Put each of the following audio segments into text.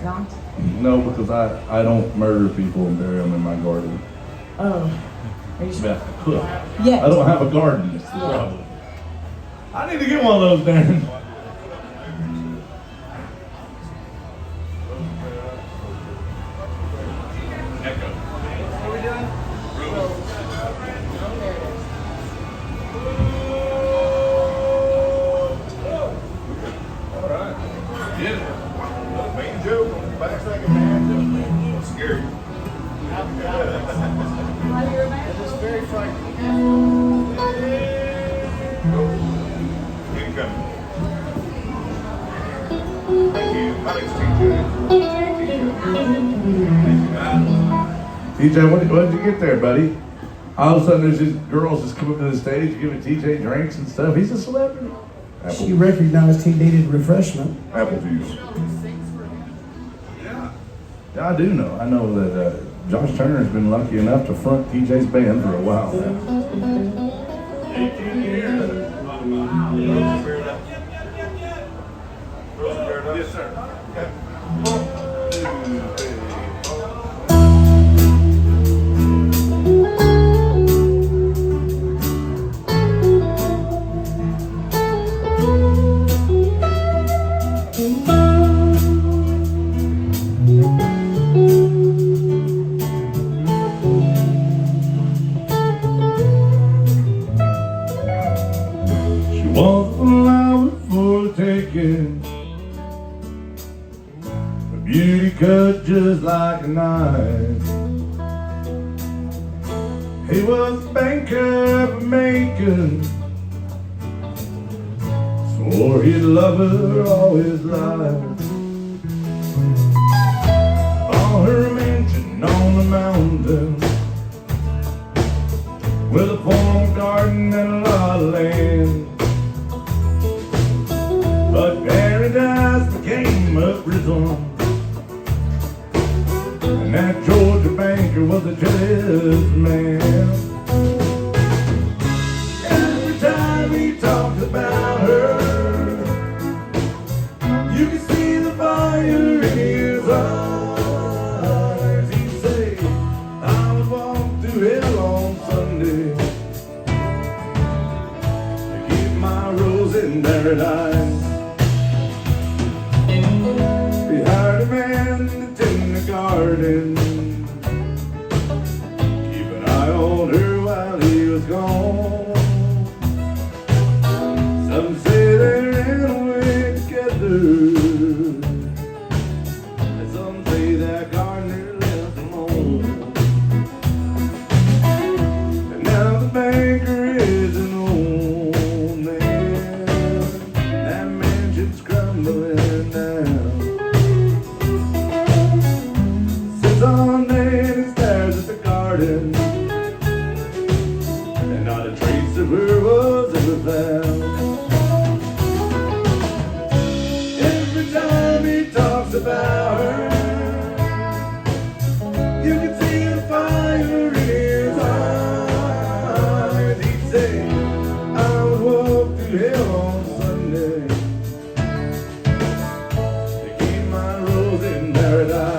not? No, because I don't murder people and bury them in my garden. Oh. Are you sure? Yeah. I don't have a garden, that's the problem. I need to get one of those, Darren. TJ, what did you get there, buddy? All of a sudden, there's these girls just come up to the stage, giving TJ drinks and stuff. He's a celebrity. She recognized he needed refreshment. Apple juice. Yeah, I do know. I know that Josh Turner has been lucky enough to front TJ's band for a while now. 18 years. Yes, sir. Beauty cut just like a knife. He was a banker from Macon, swore he'd love her all his life. Bought her a mansion on the mountain with a farm garden and a lot of land. But paradise became a prison, and that Georgia banker was a jealous man. Every time he talked about her, you could see the fire in his eyes. He'd say, I would walk through hell on Sunday to keep my rose in paradise. He hired a man to tend the garden, keep an eye on her while he was gone. Some say they ran away together, and some say that gardener left alone. And now the banker is an old man, that mansion's crumbling down. On there he stares at the garden, and not a trace of her was ever found. Every time he talks about her, you can see the fire in his eyes. He'd say, I would walk through hell on Sunday to keep my rose in paradise.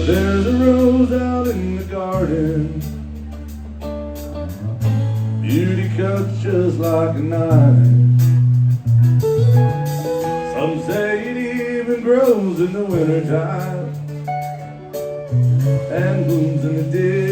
There's a rose out in the garden, beauty cuts just like a knife. Some say it even grows in the wintertime and blooms in the dead